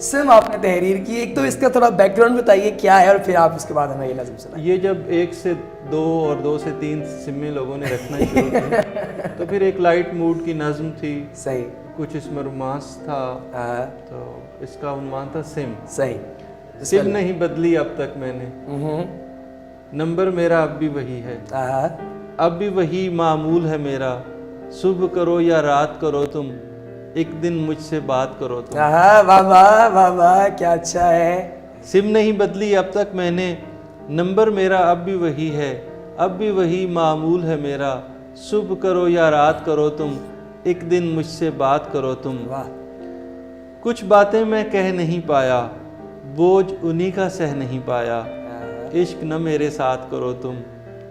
سم آپ نے تحریر کی. ایک تو اس کا تھوڑا بیک گراؤنڈ بتائیے کیا ہے اور پھر آپ اس کے بعد ہمیں یہ نظم سنائیں. یہ جب 1 سے 2 اور 2 سے 3 سمیں لوگوں نے رکھنا شروع کیا تو پھر ایک لائٹ موڈ کی نظم تھی. صحیح. کچھ اس میں رومانس تھا. تو اس کا عنوان تھا سم. صحیح. سم نہیں بدلی اب تک میں نے، نمبر میرا اب بھی وہی ہے، اب بھی وہی معمول ہے میرا، صبح کرو یا رات کرو تم، ایک دن مجھ سے بات کرو تم. واہ واہ واہ واہ کیا اچھا ہے. سم نہیں بدلی اب تک میں نے، نمبر میرا اب بھی وہی ہے، اب بھی وہی معمول ہے میرا، صبح کرو یا رات کرو تم، ایک دن مجھ سے بات کرو تم. واہ. کچھ باتیں میں کہہ نہیں پایا، بوجھ انہی کا سہ نہیں پایا، عشق نہ میرے ساتھ کرو تم،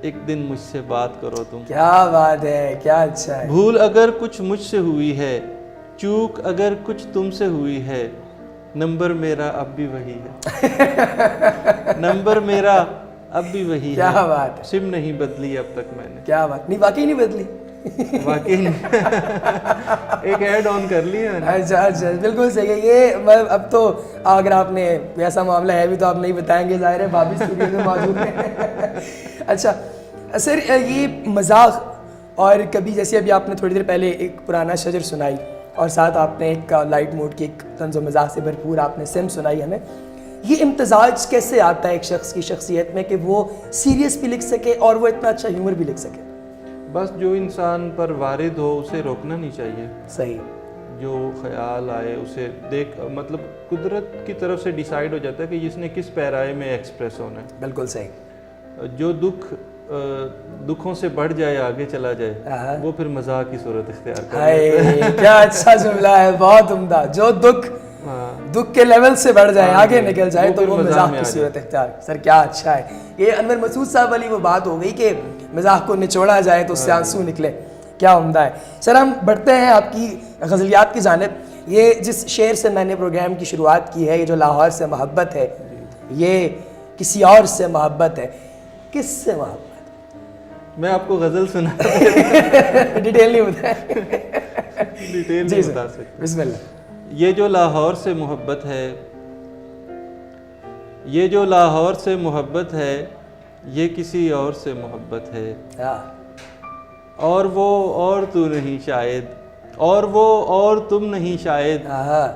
ایک دن مجھ سے بات کرو تم. کیا بات ہے، کیا اچھا ہے. بھول اگر کچھ مجھ سے ہوئی ہے، چوک اگر کچھ تم سے ہوئی ہے، نمبر میرا اب بھی وہی ہے، نمبر میرا اب بھی وہی ہے. کیا بات ہے. سم نہیں بدلی اب تک میں نے. کیا بات. نہیں واقعی نہیں بدلی. واقعی ایک ایڈ آن کر لیا. اچھا اچھا بالکل صحیح ہے. یہ اب تو اگر آپ نے ایسا معاملہ ہے بھی تو آپ نہیں بتائیں گے، ظاہر ہے بھابھی اسٹوڈیو میں موجود ہیں. اچھا سر یہ مذاق اور کبھی جیسے ابھی آپ نے تھوڑی دیر پہلے ایک پرانا شجر سنائی اور ساتھ آپ نے ایک لائٹ موڈ کی ایک طنز و مزاح سے بھرپور آپ نے سم سنائی ہمیں، یہ امتزاج کیسے آتا ہے ایک شخص کی شخصیت میں کہ وہ سیریس بھی لکھ سکے اور وہ اتنا اچھا ہیومر بھی لکھ سکے؟ بس جو انسان پر وارد ہو اسے روکنا نہیں چاہیے. صحیح. جو خیال آئے اسے دیکھ، مطلب قدرت کی طرف سے ڈیسائیڈ ہو جاتا ہے کہ جس نے کس پیرائے میں ایکسپریس ہونا ہے. بالکل صحیح. جو دکھوں سے بڑھ جائے آگے چلا جائے وہ پھر مزاح کی صورت اختیار کرتا ہے. کیا اچھا جملہ ہے، بہت عمدہ. جو دکھ کے لیول سے بڑھ جائے آگے نکل جائے تو وہ مزاح کی صورت اختیار. سر کیا اچھا ہے. یہ انور مسعود صاحب والی وہ بات ہو گئی کہ مزاح کو نچوڑا جائے تو اس سے آنسو نکلے. کیا عمدہ ہے. سر ہم بڑھتے ہیں آپ کی غزلیات کی جانب. یہ جس شعر سے میں نے پروگرام کی شروعات کی ہے، یہ جو لاہور سے محبت ہے، یہ کسی اور سے محبت ہے، کس سے محبت؟ میں آپ کو غزل سنا ڈیٹیل نہیں بتائیں. ڈیٹیل نہیں بتا سکتا. بسم اللہ. یہ جو لاہور سے محبت ہے، یہ جو لاہور سے محبت ہے، یہ کسی اور سے محبت ہے، اور وہ اور تو نہیں شاید، اور وہ اور تم نہیں شاید،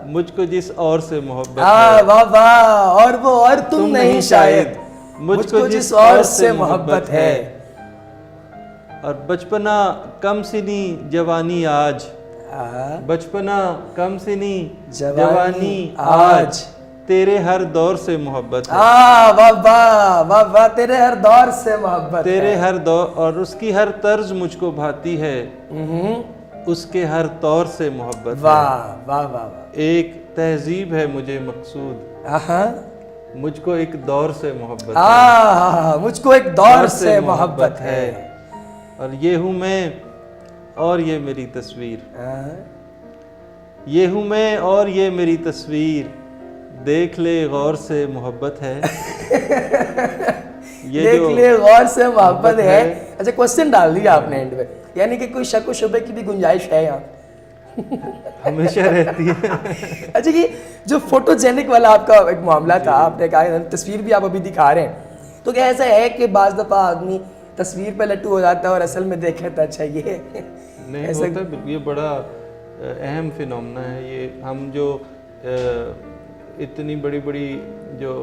مجھ کو جس اور سے محبت ہے. واہ واہ. اور وہ اور تم نہیں شاید، مجھ کو جس اور سے محبت ہے. اور بچپنا کم سنی جوانی آج، بچپنا کم سنی جوانی آج، تیرے ہر دور سے محبت ہے. واہ واہ واہ واہ. تیرے ہر دور سے محبت، تیرے ہر دور، اور اس کی ہر طرز مجھ کو بھاتی ہے، اس کے ہر طور سے محبت ہے. واہ واہ واہ. ایک تہذیب ہے مجھے مقصود، مجھ کو ایک دور سے محبت ہے. مجھ کو ایک دور سے محبت ہے. اور یہ ہوں میں اور یہ میری تصویر، یہ ہوں میں اور یہ میری تصویر، دیکھ لے غور سے محبت ہے. دیکھ لے غور سے محبت ہے. اچھا کوسچن ڈال دیا آپ نے اینڈ میں، یعنی کہ کوئی شک و شبے کی بھی گنجائش ہے یہاں؟ ہمیشہ رہتی ہے. اچھا یہ جو فوٹو جینک والا آپ کا ایک معاملہ تھا، آپ نے کہا تصویر بھی آپ ابھی دکھا رہے ہیں، تو کیا ایسا ہے کہ بعض دفعہ آدمی تصویر پہ لٹو ہو جاتا ہے اور اصل میں دیکھے تو اچھا یہ نہیں ہوتا؟ یہ بڑا اہم فینومنا ہے. یہ ہم جو اتنی بڑی بڑی جو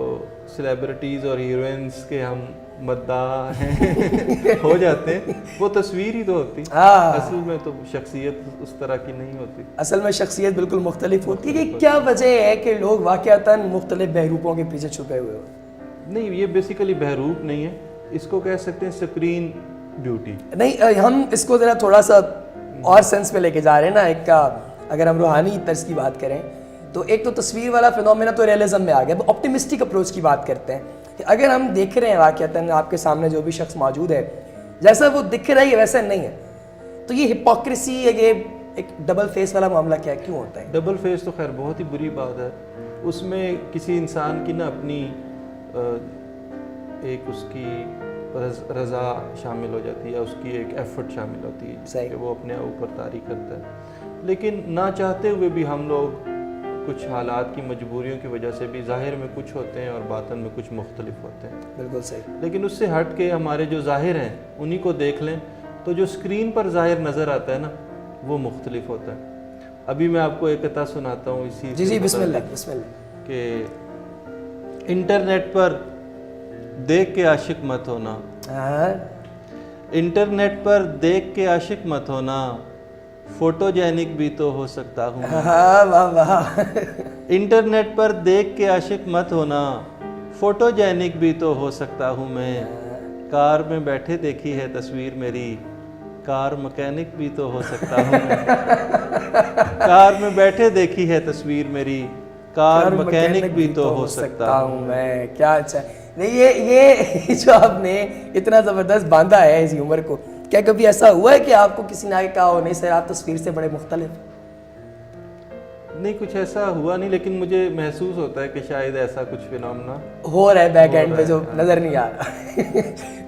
سیلیبریٹیز اور ہیروئنس کے ہم مداح ہیں ہو جاتے ہیں، وہ تصویر ہی تو ہوتی، اصل میں تو شخصیت اس طرح کی نہیں ہوتی. اصل میں شخصیت بالکل مختلف ہوتی ہے. کہ کیا وجہ ہے کہ لوگ واقعتاً مختلف بہروپوں کے پیچھے چھپے ہوئے ہوتے؟ نہیں، یہ بیسیکلی بہروپ نہیں ہے، اس کو کہہ سکتے ہیں سکرین بیوٹی. نہیں، ہم اس کو ذرا تھوڑا سا اور سینس میں لے کے جا رہے ہیں نا. ایک کا اگر ہم روحانی طرز کی بات کریں تو ایک تو تصویر والا فینومینا تو ریئلزم میں آ گیا. آپٹیمسٹک اپروچ کی بات کرتے ہیں کہ اگر ہم دیکھ رہے ہیں واقعتاً آپ کے سامنے جو بھی شخص موجود ہے جیسا وہ دکھ رہا ہے ویسا نہیں ہے، تو یہ ہپوکریسی، یہ ایک ڈبل فیس والا معاملہ کیا کیوں ہوتا ہے؟ ڈبل فیس تو خیر بہت ہی بری بات ہے. اس میں کسی انسان کی نا اپنی ایک اس کی رضا شامل ہو جاتی ہے، اس کی ایک ایفرٹ شامل ہوتی ہے کہ وہ اپنے اوپر طاری کرتا ہے. لیکن نہ چاہتے ہوئے بھی ہم لوگ کچھ حالات کی مجبوریوں کی وجہ سے بھی ظاہر میں کچھ ہوتے ہیں اور باطن میں کچھ مختلف ہوتے ہیں. بالکل صحیح. لیکن اس سے ہٹ کے ہمارے جو ظاہر ہیں انہی کو دیکھ لیں تو جو اسکرین پر ظاہر نظر آتا ہے نا وہ مختلف ہوتا ہے. ابھی میں آپ کو ایک قطعہ سناتا ہوں اسی جی بسم اللہ بسم اللہ. کہ انٹرنیٹ پر دیکھ کے عاشق مت ہونا, انٹرنیٹ پر دیکھ کے عاشق مت ہونا, فوٹو جینک بھی تو ہو سکتا ہوں. واہ واہ. انٹرنیٹ پر دیکھ کے عاشق مت ہونا, فوٹو جینک بھی تو ہو سکتا ہوں میں. کار میں بیٹھے دیکھی ہے تصویر میری, کار مکینک بھی تو ہو سکتا ہوں میں. کار میں بیٹھے دیکھی ہے تصویر میری, کار مکینک بھی تو ہو سکتا ہوں میں. کیا اچھا. نہیں یہ جو آپ نے اتنا زبردست باندھا ہے اسی عمر کو, کیا کبھی ایسا ہوا ہے کہ آپ کو کسی نے آگے کہا ہو نہیں سر آپ تصویر سے بڑے مختلف؟ نہیں کچھ ایسا ہوا نہیں, لیکن مجھے محسوس ہوتا ہے کہ شاید ایسا کچھ فینومنا ہو رہا ہے بیک اینڈ پہ جو نظر نہیں آ رہا.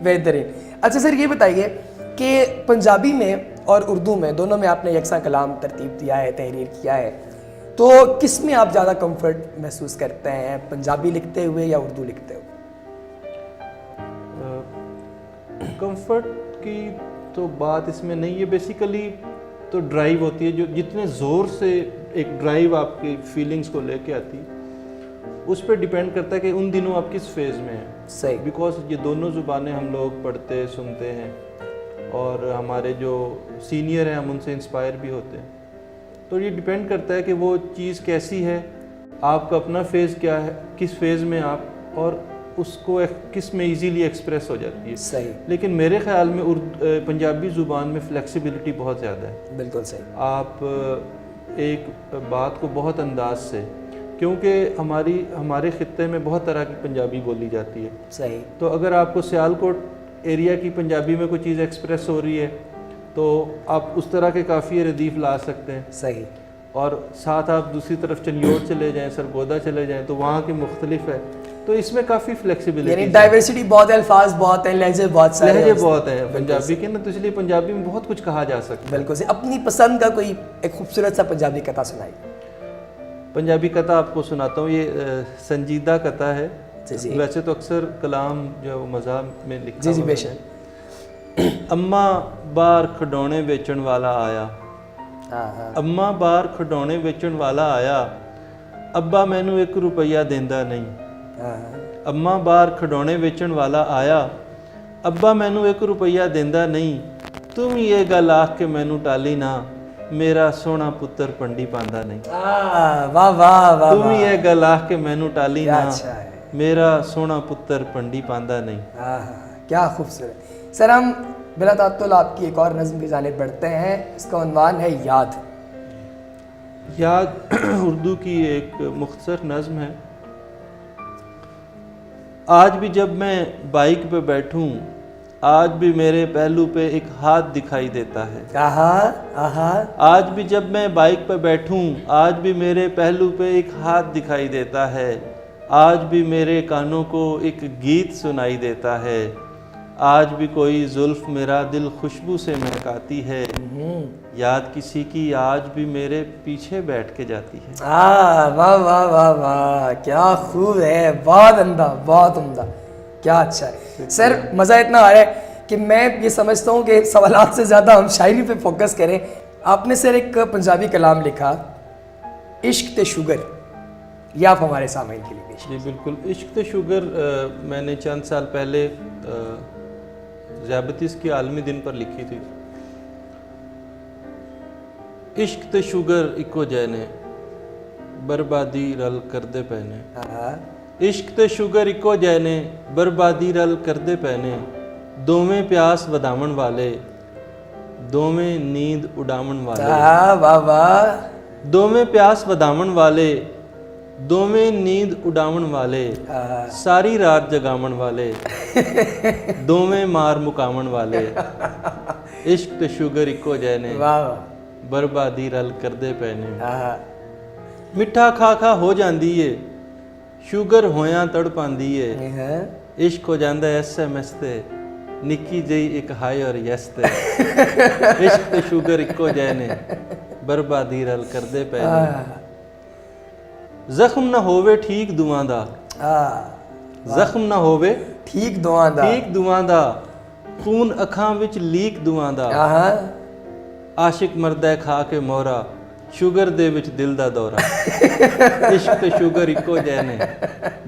بہترین. اچھا سر یہ بتائیے کہ پنجابی میں اور اردو میں دونوں میں آپ نے یکساں کلام ترتیب دیا ہے, تحریر کیا ہے, تو کس میں آپ زیادہ کمفرٹ محسوس کرتے ہیں, پنجابی لکھتے ہوئے یا اردو لکھتے ہوئے؟ کمفرٹ کی تو بات اس میں نہیں ہے, بیسیکلی تو ڈرائیو ہوتی ہے, جو جتنے زور سے ایک ڈرائیو آپ کی فیلنگز کو لے کے آتی اس پہ ڈیپینڈ کرتا ہے کہ ان دنوں آپ کس فیز میں ہیں. صحیح. بیکاز یہ دونوں زبانیں ہم لوگ پڑھتے سنتے ہیں اور ہمارے جو سینئر ہیں ہم ان سے انسپائر بھی ہوتے ہیں, تو یہ ڈیپینڈ کرتا ہے کہ وہ چیز کیسی ہے, آپ کا اپنا فیز کیا ہے, کس فیز میں آپ, اور اس کو کس میں ایزیلی ایکسپریس ہو جاتی ہے. صحیح. لیکن میرے خیال میں پنجابی زبان میں فلیکسیبلٹی بہت زیادہ ہے. بالکل صحیح. آپ ایک بات کو بہت انداز سے, کیونکہ ہمارے خطے میں بہت طرح کی پنجابی بولی جاتی ہے. صحیح. تو اگر آپ کو سیالکوٹ ایریا کی پنجابی میں کوئی چیز ایکسپریس ہو رہی ہے تو آپ اس طرح کے کافی ردیف لا سکتے ہیں. صحیح. اور ساتھ آپ دوسری طرف چنیوڑ چلے جائیں, سرگودا چلے جائیں تو وہاں کی مختلف ہے, تو اس میں کافی فلیکسیبلٹی, یعنی ڈائیورسٹی بہت ہے, الفاظ بہت ہیں, لہجے بہت سارے, لہجے بہت ہیں پنجابی کے نا, تو اس لیے پنجابی میں بہت کچھ کہا جا سکتا ہے. بالکل سے. اپنی پسند کا کوئی ایک خوبصورت سا پنجابی قطعہ سنائی. پنجابی قطعہ آپ کو سناتا ہوں, یہ سنجیدہ قطعہ ہے. ویسے تو اکثر کلام جو مزاح میں لکھا جی بے شک. اماں بار کھڈونے بیچن والا آیا, اماں بار کھڈونے بیچن والا آیا, ابا مینوں 1 روپیہ دیندا نہیں. اماں بار کھڈونے بیچن والا آیا, ابا مینوں 1 روپیہ دیندا نہیں. تم یہ گل آکھ کے مینوں ٹالی نہ, میرا سونا پتر پنڈی پاندا نہیں. واہ واہ واہ. تم یہ گل آکھ کے مینوں ٹالی نہ, میرا سونا پتر پنڈی پاندا نہیں. کیا خوبصورت. سر ہم بلا تعطل آپ کی ایک اور نظم کی جانب بڑھتے ہیں, اس کا عنوان ہے یاد. یاد اردو کی ایک مختصر نظم ہے. آج بھی جب میں بائک پہ بیٹھوں, آج بھی میرے پہلو پہ ایک ہاتھ دکھائی دیتا ہے. آج بھی جب میں بائک پہ بیٹھوں, آج بھی میرے پہلو پہ ایک ہاتھ دکھائی دیتا ہے. آج بھی میرے کانوں کو ایک گیت سنائی دیتا ہے. آج بھی کوئی زلف میرا دل خوشبو سے مہکاتی ہے. یاد کسی کی آج بھی میرے پیچھے بیٹھ کے جاتی ہے. واہ واہ واہ واہ, کیا خوب ہے, بہت عمدہ, بہت عمدہ, کیا اچھا ہے. سر مزہ اتنا آ رہا ہے کہ میں یہ سمجھتا ہوں کہ سوالات سے زیادہ ہم شاعری پہ فوکس کریں. آپ نے سر ایک پنجابی کلام لکھا, عشق تے شوگر, یہ آپ ہمارے سامعین کے لیے پیش. جی بالکل. عشق تے شوگر میں نے چند سال پہلے ذیابطیس کے عالمی دن پر لکھی تھی. عشق تے شوگر اکو جے نے, بربادی رل کردے پے نے. عشق تے شوگر اکو جے نے, بربادی رل کردے پے نے. دوویں پیاس وداون والے, دوویں نیند اڈاون والے. واہ واہ. دوویں پیاس وداون والے, دوویں نیند اڈاون والے. ساری رات جگاون والے, دوویں مار مکاون والے. عشق تے شوگر اکو جے نے, بربادی رل کردے پے نے. مٹھا کھا کھا ہو جاندی ہے, شوگر ہویاں تڑ پاندی ہے. عشق ہو جاندا ہے ایس ایم ایس تے, نکی جئی ایک ہائی اور یس تے. عشق تے شوگر اکو جے نے, بربادی رل کردے پے نے. ਜ਼ਖਮ ਨਾ ਹੋਵੇ ਠੀਕ ਦੁਆਂ ਦਾ, ਜ਼ਖਮ ਨਾ ਹੋਵੇ ਠੀਕ ਦੁਆਂ ਦਾ, ਠੀਕ ਦੁਆਂ ਦਾ, ਖੂਨ ਅੱਖਾਂ ਵਿੱਚ ਲੀਕ ਦੁਆਂ ਦਾ, ਆਸ਼ਿਕ ਮਰਦਾ ਖਾ ਕੇ ਮੋਹਰਾ, ਸ਼ੂਗਰ ਦੇ ਵਿੱਚ ਦਿਲ ਦਾ ਦੌਰਾ, ਇਸ਼ਕ ਤੇ ਸ਼ੂਗਰ ਇੱਕੋ ਜਿਹੇ ਨੇ,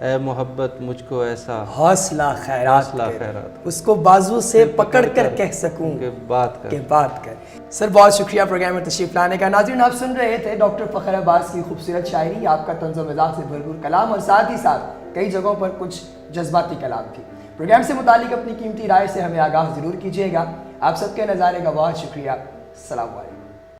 اے محبت مجھ کو ایسا حوصلہ خیرات حوصلہ کر، خیرات اس کو بازو سے پکڑ کر کہہ سکوں کہ بات کر کہ بات کر۔ سر بہت شکریہ پروگرام میں تشریف لانے کا۔ ناظرین آپ سن رہے تھے ڈاکٹر فخر عباس کی خوبصورت شاعری، آپ کا طنز و مزاح سے بھرپور کلام اور ساتھ ہی ساتھ کئی جگہوں پر کچھ جذباتی کلام تھی۔ پروگرام سے متعلق اپنی قیمتی رائے سے ہمیں آگاہ ضرور کیجیے گا۔ آپ سب کے نظارے کا بہت شکریہ۔ السلام علیکم۔